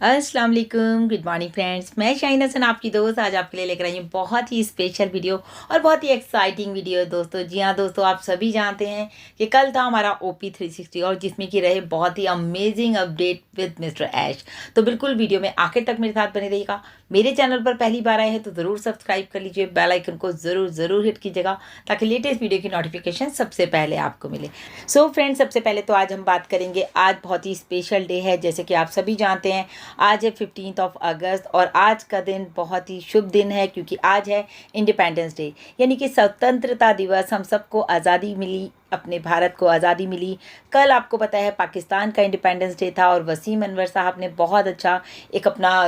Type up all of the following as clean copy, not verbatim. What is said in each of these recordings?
अस्सलाम वालेकुम, good morning friends. मैं शाहीन हसन आपकी दोस्त आज आपके लिए लेकर आई हूँ बहुत ही स्पेशल वीडियो और बहुत ही एक्साइटिंग वीडियो दोस्तों। जी हाँ दोस्तों, आप सभी जानते हैं कि कल था हमारा OP 360 और जिसमें कि रहे बहुत ही अमेजिंग अपडेट विद मिस्टर ऐश। तो बिल्कुल वीडियो में आखिर तक मेरे साथ बने रहिएगा। मेरे चैनल पर पहली बार आए हैं तो ज़रूर सब्सक्राइब कर लीजिए, बेल आइकन को ज़रूर हिट कीजिएगा ताकि लेटेस्ट वीडियो की नोटिफिकेशन सबसे पहले आपको मिले। सो फ्रेंड्स, सबसे पहले तो आज हम बात करेंगे, आज बहुत ही स्पेशल डे है। जैसे कि आप सभी जानते हैं आज है 15 अगस्त और आज का दिन बहुत ही शुभ दिन है क्योंकि आज है इंडिपेंडेंस डे, यानी कि स्वतंत्रता दिवस। हम सबको आज़ादी मिली, अपने भारत को आज़ादी मिली। कल आपको पता है पाकिस्तान का इंडिपेंडेंस डे था और वसीम अनवर साहब ने बहुत अच्छा एक अपना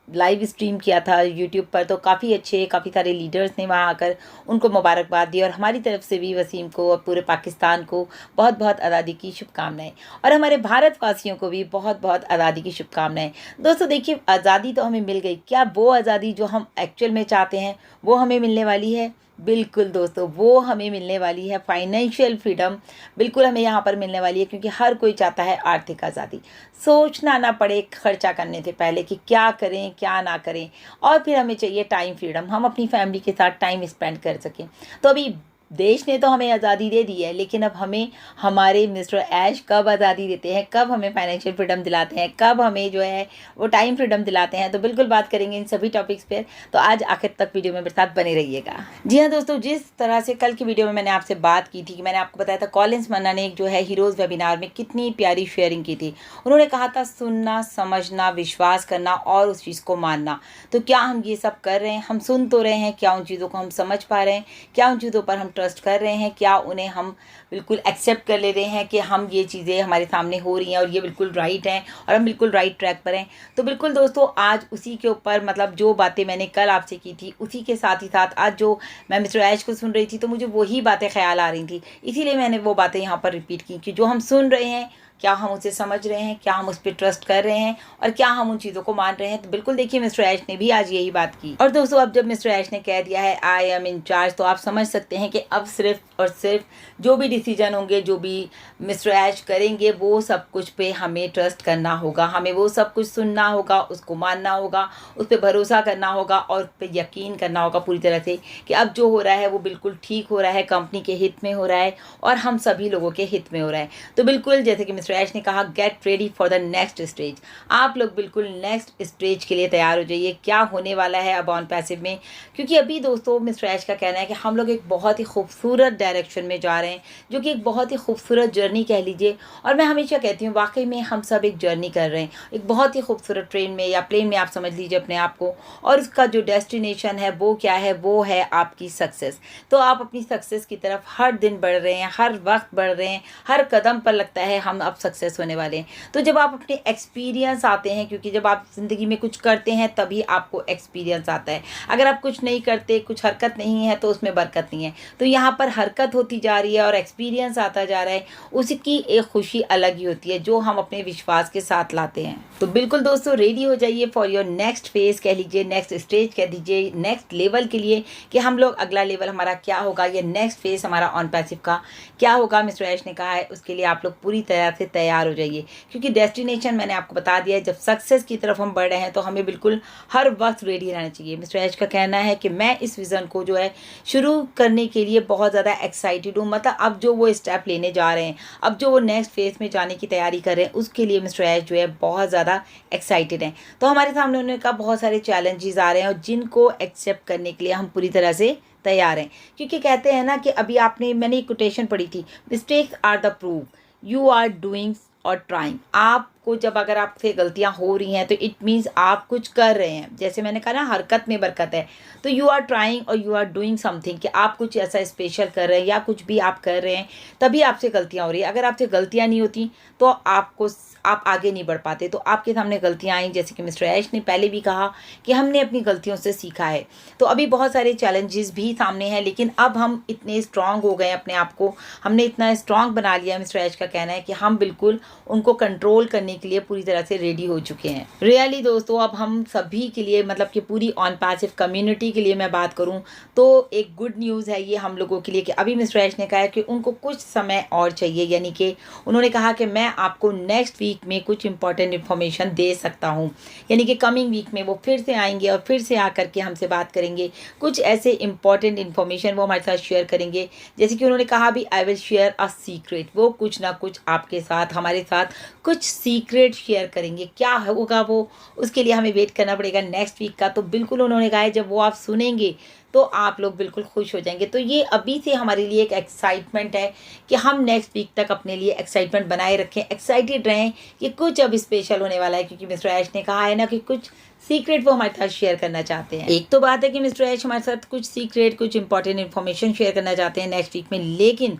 लाइव स्ट्रीम किया था यूट्यूब पर। तो काफ़ी सारे लीडर्स ने वहाँ आकर उनको मुबारकबाद दी और हमारी तरफ से भी वसीम को और पूरे पाकिस्तान को बहुत बहुत आज़ादी की शुभकामनाएं और हमारे भारतवासियों को भी बहुत बहुत आज़ादी की शुभकामनाएं। दोस्तों देखिए, आज़ादी तो हमें मिल गई, क्या वो आज़ादी जो हम एक्चुअल में चाहते हैं वो हमें मिलने वाली है? बिल्कुल दोस्तों, वो हमें मिलने वाली है। फाइनेंशियल फ्रीडम बिल्कुल हमें यहाँ पर मिलने वाली है क्योंकि हर कोई चाहता है आर्थिक आज़ादी। सोचना ना पड़े खर्चा करने से पहले कि क्या करें क्या ना करें। और फिर हमें चाहिए टाइम फ्रीडम, हम अपनी फैमिली के साथ टाइम स्पेंड कर सकें। तो अभी देश ने तो हमें आज़ादी दे दी है, लेकिन अब हमें हमारे मिस्टर ऐश कब आज़ादी देते हैं, कब हमें फाइनेंशियल फ्रीडम दिलाते हैं, कब हमें जो है वो टाइम फ्रीडम दिलाते हैं। तो बिल्कुल बात करेंगे इन सभी टॉपिक्स पर। तो आज आखिर तक वीडियो में मेरे साथ बने रहिएगा। जी हाँ दोस्तों, जिस तरह से कल की वीडियो में मैंने आपसे बात की थी कि मैंने आपको बताया था कॉलिंस मन्ना ने जो है हीरोज़ वेबिनार में कितनी प्यारी शेयरिंग की थी। उन्होंने कहा था सुनना, समझना, विश्वास करना और उस चीज़ को मानना। तो क्या हम ये सब कर रहे हैं? हम सुन तो रहे हैं, क्या उन चीज़ों को हम समझ पा रहे हैं? क्या उन चीज़ों पर हम ट्रस्ट कर रहे हैं? क्या उन्हें हम बिल्कुल एक्सेप्ट कर ले रहे हैं कि हम ये चीज़ें हमारे सामने हो रही हैं और ये बिल्कुल राइट हैं और हम बिल्कुल राइट ट्रैक पर हैं? तो बिल्कुल दोस्तों, आज उसी के ऊपर मतलब जो बातें मैंने कल आपसे की थी उसी के साथ ही साथ आज जो मैं मिस्टर ऐश को सुन रही थी तो मुझे वही बातें ख्याल आ रही थी। इसीलिए मैंने वो बातें यहाँ पर रिपीट की कि जो हम सुन रहे हैं, क्या हम उसे समझ रहे हैं, क्या हम उस पर ट्रस्ट कर रहे हैं और क्या हम उन चीज़ों को मान रहे हैं। तो बिल्कुल देखिए, मिस्टर ऐश ने भी आज यही बात की। और दोस्तों, अब जब मिस्टर ऐश ने कह दिया है आई एम इन चार्ज, तो आप समझ सकते हैं कि अब सिर्फ और सिर्फ जो भी डिसीजन होंगे, जो भी मिस्टर ऐश करेंगे, वो सब कुछ पे हमें ट्रस्ट करना होगा, हमें वो सब कुछ सुनना होगा, उसको मानना होगा, उस पर भरोसा करना होगा और उस पर यकीन करना होगा पूरी तरह से कि अब जो हो रहा है वो बिल्कुल ठीक हो रहा है, कंपनी के हित में हो रहा है और हम सभी लोगों के हित में हो रहा है। तो बिल्कुल जैसे कि मिस्टर ऐश ने कहा, get ready for the next stage. आप लोग बिल्कुल नेक्स्ट स्टेज के लिए तैयार हो जाइए। क्या होने वाला है अब ऑन पैसिव में? क्योंकि अभी दोस्तों मिस्टर ऐश का कहना है कि हम लोग एक बहुत ही खूबसूरत डायरेक्शन में जा रहे हैं, जो कि एक बहुत ही खूबसूरत जर्नी कह लीजिए। और मैं हमेशा कहती हूँ वाकई में हम सब एक जर्नी कर रहे हैं, एक बहुत ही खूबसूरत ट्रेन में या प्लेन में आप समझ लीजिए अपने आप को। और उसका जो डेस्टिनेशन है वो क्या है? वो है आपकी सक्सेस। तो आप अपनी सक्सेस की तरफ हर दिन बढ़ रहे हैं, हर वक्त बढ़ रहे हैं, हर कदम पर लगता है हम अब सक्सेस होने वाले हैं। तो जब आप अपने एक्सपीरियंस आते हैं, क्योंकि जब आप ज़िंदगी में कुछ करते हैं तभी आपको एक्सपीरियंस आता है। अगर आप कुछ नहीं करते, कुछ हरकत नहीं है, तो उसमें बरकत नहीं है। तो यहाँ पर हरकत होती जा रही है और एक्सपीरियंस आता जा रहा है, उसकी एक खुशी अलग ही होती है जो हम अपने विश्वास के साथ लाते हैं। तो बिल्कुल दोस्तों, रेडी हो जाइए फॉर योर नेक्स्ट फेज कह लीजिए, नेक्स्ट स्टेज कह दीजिए, नेक्स्ट लेवल के लिए कि हम लोग अगला लेवल हमारा क्या होगा, ये नेक्स्ट फेज हमारा ऑन पैसिव का क्या होगा। मिस्टर ऐश ने कहा है उसके लिए आप लोग पूरी तरह से तैयार हो जाइए क्योंकि डेस्टिनेशन मैंने आपको बता दिया है। जब सक्सेस की तरफ हम बढ़ रहे हैं तो हमें बिल्कुल हर वक्त रेडी रहना चाहिए। मिस्टर ऐश का कहना है कि मैं इस विज़न को जो है शुरू करने के लिए बहुत ज़्यादा एक्साइटेड हूँ। मतलब अब जो वो स्टेप लेने जा रहे हैं, अब जो वो नेक्स्ट फेज में जाने की तैयारी कर रहे हैं, उसके लिए मिस्टर ऐश जो है बहुत ज़्यादा एक्साइटेड हैं। तो हमारे सामने उन्होंने कहा बहुत सारे चैलेंजेस आ रहे हैं और जिनको एक्सेप्ट करने के लिए हम पूरी तरह से तैयार हैं। क्योंकि कहते हैं ना कि अभी मैंने एक कोटेशन पढ़ी थी, mistakes are the proof you are doing और ट्राइंग। आपको जब अगर आपसे गलतियां हो रही हैं तो इट मीन्स आप कुछ कर रहे हैं। जैसे मैंने कहा ना, हरकत में बरकत है। तो यू आर ट्राइंग और यू आर डूइंग समथिंग, कि आप कुछ ऐसा स्पेशल कर रहे हैं या कुछ भी आप कर रहे हैं तभी आपसे गलतियां हो रही है। अगर आपसे गलतियां नहीं होती तो आप आगे नहीं बढ़ पाते। तो आपके सामने गलतियां आई, जैसे कि मिस्टर ऐश ने पहले भी कहा कि हमने अपनी गलतियों से सीखा है। तो अभी बहुत सारे चैलेंजेस भी सामने हैं, लेकिन अब हम इतने स्ट्रांग हो गए, अपने आप को हमने इतना स्ट्रांग बना लिया। मिस्टर ऐश का कहना है कि हम बिल्कुल उनको कंट्रोल करने के लिए पूरी तरह से रेडी हो चुके हैं। रियली दोस्तों, अब हम सभी के लिए, मतलब कि पूरी ऑन पैसिव कम्युनिटी के लिए मैं बात करूं तो एक गुड न्यूज़ है ये हम लोगों के लिए कि अभी मिस्टर ऐश ने कहा है कि उनको कुछ समय और चाहिए। यानी कि उन्होंने कहा कि मैं आपको नेक्स्ट वीक वीक में कुछ इंपॉर्टेंट इन्फॉर्मेशन दे सकता हूँ। यानी कि कमिंग वीक में वो फिर से आएंगे और फिर से आकर के हमसे बात करेंगे, कुछ ऐसे इंपॉर्टेंट इन्फॉर्मेशन वो हमारे साथ शेयर करेंगे। जैसे कि उन्होंने कहा भी, I will share a secret, वो कुछ ना कुछ आपके साथ, हमारे साथ कुछ सीक्रेट शेयर करेंगे। क्या होगा वो, उसके लिए हमें वेट करना पड़ेगा नेक्स्ट वीक का। तो बिल्कुल उन्होंने कहा है जब वो आप सुनेंगे तो आप लोग बिल्कुल खुश हो जाएंगे। तो ये अभी से हमारे लिए एक एक्साइटमेंट है कि हम नेक्स्ट वीक तक अपने लिए एक्साइटमेंट बनाए रखें, एक्साइटेड रहें कि कुछ अब स्पेशल होने वाला है। क्योंकि मिस्टर ऐश ने कहा है ना कि कुछ सीक्रेट वो हमारे साथ शेयर करना चाहते हैं। एक तो बात है कि मिस्टर ऐश हमारे साथ कुछ सीक्रेट, कुछ इंपॉर्टेंट इन्फॉर्मेशन शेयर करना चाहते हैं नेक्स्ट वीक में, लेकिन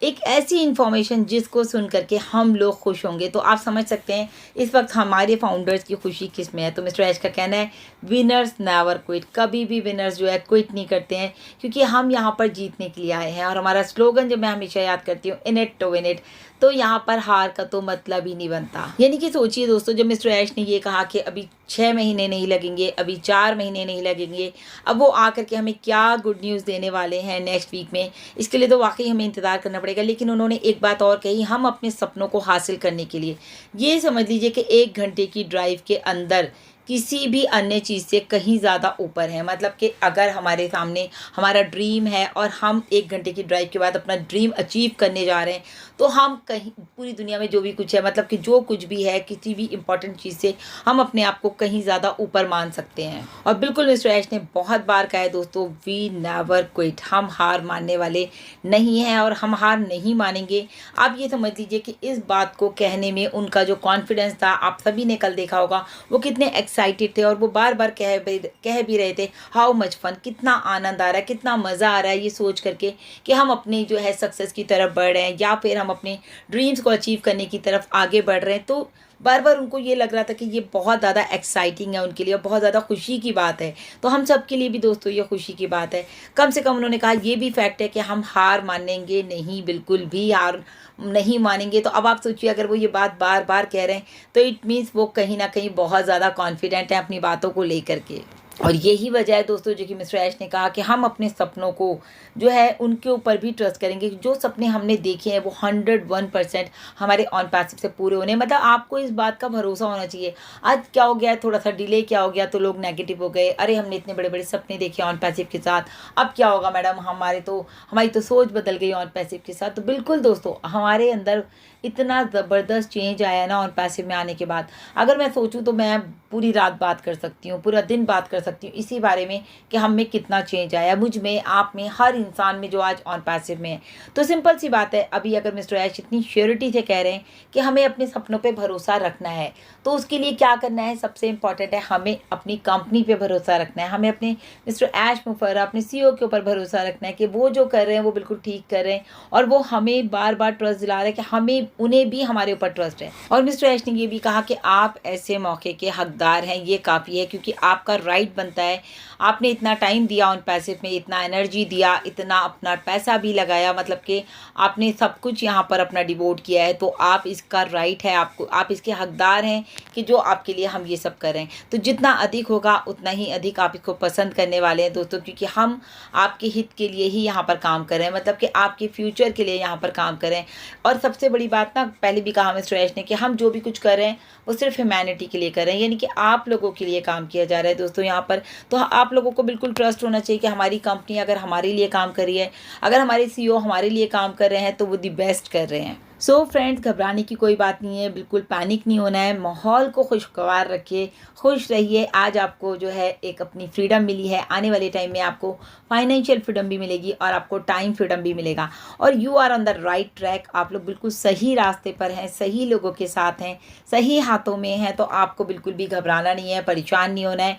एक ऐसी इन्फॉर्मेशन जिसको सुन करके हम लोग खुश होंगे। तो आप समझ सकते हैं इस वक्त हमारे फाउंडर्स की खुशी किस में है। तो मिस्टर ऐश का कहना है, विनर्स नेवर क्विट, कभी भी विनर्स जो है क्विट नहीं करते हैं, क्योंकि हम यहाँ पर जीतने के लिए आए हैं। और हमारा स्लोगन जो मैं हमेशा याद करती हूँ, in it to win it, तो यहाँ पर हार का तो मतलब ही नहीं बनता। यानी कि सोचिए दोस्तों, जब मिस्टर ऐश ने ये कहा कि अभी 6 महीने नहीं लगेंगे, अभी 4 महीने नहीं लगेंगे, अब वो आकर के हमें क्या गुड न्यूज़ देने वाले हैं नेक्स्ट वीक में, इसके लिए तो वाकई हमें इंतज़ार करना पड़ेगा। लेकिन उन्होंने एक बात और कही, हम अपने सपनों को हासिल करने के लिए, ये समझ लीजिए कि 1 घंटे की ड्राइव के अंदर किसी भी अन्य चीज़ से कहीं ज़्यादा ऊपर है। मतलब कि अगर हमारे सामने हमारा ड्रीम है और हम 1 घंटे की ड्राइव के बाद अपना ड्रीम अचीव करने जा रहे हैं, तो हम कहीं पूरी दुनिया में जो भी कुछ है, मतलब कि जो कुछ भी है, किसी भी इम्पॉर्टेंट चीज़ से हम अपने आप को कहीं ज़्यादा ऊपर मान सकते हैं। और बिल्कुल मिस्टर ऐश ने बहुत बार कहा है दोस्तों, वी नेवर क्विट, हम हार मानने वाले नहीं हैं और हम हार नहीं मानेंगे। आप ये समझ लीजिए कि इस बात को कहने में उनका जो कॉन्फिडेंस था, आप सभी ने कल देखा होगा, वो कितने एक्साइटेड थे और वो बार बार कह भी रहे थे, हाउ मच फन, कितना आनंद आ रहा है, कितना मज़ा आ रहा है ये सोच करके कि हम अपनी जो है सक्सेस की तरफ बढ़ रहे हैं या फिर हम अपने ड्रीम्स को अचीव करने की तरफ आगे बढ़ रहे हैं। तो बार बार उनको ये लग रहा था कि ये बहुत ज़्यादा एक्साइटिंग है उनके लिए, बहुत ज़्यादा खुशी की बात है। तो हम सब के लिए भी दोस्तों ये खुशी की बात है। कम से कम उन्होंने कहा ये भी फैक्ट है कि हम हार मानेंगे नहीं, बिल्कुल भी हार नहीं मानेंगे। तो अब आप सोचिए, अगर वो ये बात बार बार कह रहे हैं तो इट मीन्स वो कहीं ना कहीं बहुत ज़्यादा कॉन्फिडेंट हैं अपनी बातों को लेकर के। और यही वजह है दोस्तों जो कि मिस्टर ऐश ने कहा कि हम अपने सपनों को जो है उनके ऊपर भी ट्रस्ट करेंगे। जो सपने हमने देखे हैं वो 101% हमारे ऑन पैसिव से पूरे होने। मतलब आपको इस बात का भरोसा होना चाहिए। आज क्या हो गया, थोड़ा सा डिले क्या हो गया तो लोग नेगेटिव हो गए, अरे हमने इतने बड़े बड़े सपने देखे ऑन पैसिव के साथ, अब क्या होगा मैडम, हमारी तो सोच बदल गई ऑन पैसिव के साथ। तो बिल्कुल दोस्तों, हमारे अंदर इतना ज़बरदस्त चेंज आया ना ऑन पैसिव में आने के बाद। अगर मैं सोचूं तो मैं पूरी रात बात कर सकती हूँ, पूरा दिन बात कर सकती हूँ इसी बारे में कि हम में कितना चेंज आया, मुझ में, आप में, हर इंसान में जो आज ऑन पैसिव में है। तो सिंपल सी बात है, अभी अगर मिस्टर ऐश इतनी श्योरिटी से कह रहे हैं कि हमें अपने सपनों पे भरोसा रखना है, तो उसके लिए क्या करना है, सबसे इम्पॉर्टेंट है हमें अपनी कंपनी पे भरोसा रखना है। हमें अपने मिस्टर ऐश मुफर्रह, अपने CEO के ऊपर भरोसा रखना है कि वो जो कर रहे हैं वो बिल्कुल ठीक कर रहे हैं और वो हमें बार बार ट्रस्ट दिला रहे हैं कि हमें, उन्हें भी हमारे ऊपर ट्रस्ट है। और मिस्टर ऐश ने ये भी कहा कि आप ऐसे मौके के हकदार हैं, ये काफ़ी है, क्योंकि आपका राइट बनता है। आपने इतना टाइम दिया ऑन पैसिव में, इतना एनर्जी दिया, इतना अपना पैसा भी लगाया, मतलब कि आपने सब कुछ यहाँ पर अपना डिवोट किया है, तो आप इसका राइट है, आपको, आप इसके हकदार हैं कि जो आपके लिए हम ये सब कर रहे हैं। तो जितना अधिक होगा उतना ही अधिक आप इसको पसंद करने वाले हैं दोस्तों, क्योंकि हम आपके हित के लिए ही यहाँ पर काम कर रहे हैं, मतलब कि आपके फ्यूचर के लिए यहाँ पर काम कर रहे हैं। और सबसे बड़ी बात ना, पहले भी कहा मिस्टर ऐश ने कि हम जो भी कुछ कर रहे हैं वो सिर्फ ह्यूमैनिटी के लिए कर रहे हैं, यानी कि आप लोगों के लिए काम किया जा रहा है दोस्तों यहाँ पर। तो आप लोगों को बिल्कुल ट्रस्ट होना चाहिए कि हमारी कंपनी अगर हमारे लिए काम कर रही है, अगर हमारे CEO हमारे लिए काम कर रहे हैं, तो वो दी बेस्ट कर रहे हैं। सो फ्रेंड्स, घबराने की कोई बात नहीं है, बिल्कुल पैनिक नहीं होना है, माहौल को खुशगवार रखिए, खुश रहिए। आज आपको जो है एक अपनी फ्रीडम मिली है, आने वाले टाइम में आपको फाइनेंशियल फ्रीडम भी मिलेगी और आपको टाइम फ्रीडम भी मिलेगा। और you are on the right track, आप लोग बिल्कुल सही रास्ते पर हैं, सही लोगों के साथ हैं, सही हाथों में हैं। तो आपको बिल्कुल भी घबराना नहीं है, परेशान नहीं होना है।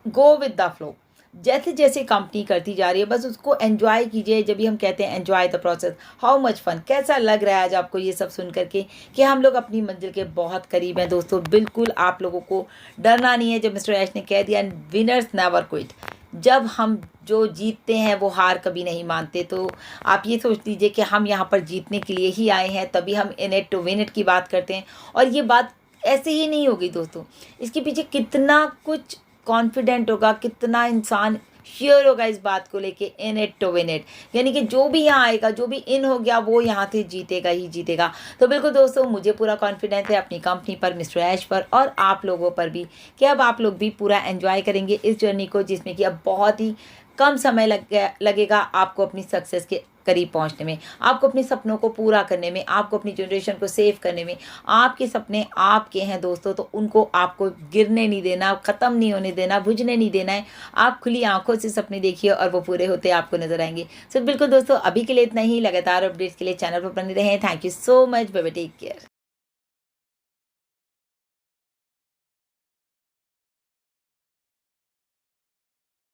गो विद द फ्लो, जैसे जैसे कंपनी करती जा रही है बस उसको एंजॉय कीजिए। जब भी हम कहते हैं enjoy the process, how much fun, कैसा लग रहा है आज आपको ये सब सुन करके कि हम लोग अपनी मंजिल के बहुत करीब हैं दोस्तों। बिल्कुल आप लोगों को डरना नहीं है। जब मिस्टर ऐश ने कह दिया विनर्स नेवर क्विट, जब हम जो जीतते हैं वो हार कभी नहीं मानते। तो आप ये सोच लीजिए कि हम यहाँ पर जीतने के लिए ही आए हैं, तभी हम in it to win it की बात करते हैं। और ये बात ऐसे ही नहीं होगी दोस्तों, इसके पीछे कितना कुछ कॉन्फिडेंट होगा, कितना इंसान श्योर होगा इस बात को लेके, in it to win it, यानी कि जो भी यहाँ आएगा, जो भी इन हो गया, वो यहाँ से जीतेगा ही जीतेगा। तो बिल्कुल दोस्तों, मुझे पूरा कॉन्फिडेंस है अपनी कंपनी पर, मिस्टर ऐश पर और आप लोगों पर भी, कि अब आप लोग भी पूरा एंजॉय करेंगे इस जर्नी को, जिसमें कि अब बहुत ही कम समय लगेगा आपको अपनी सक्सेस के करीब पहुंचने में, आपको अपने सपनों को पूरा करने में, आपको अपनी जनरेशन को सेव करने में। आपके सपने आपके हैं दोस्तों, तो उनको आपको गिरने नहीं देना, ख़त्म नहीं होने देना, बुझने नहीं देना है। आप खुली आंखों से सपने देखिए और वो पूरे होते आपको नजर आएंगे। सो बिल्कुल दोस्तों, अभी के लिए इतना ही। लगातार अपडेट्स के लिए चैनल पर बने रहें। Thank you so much, bye bye, take care.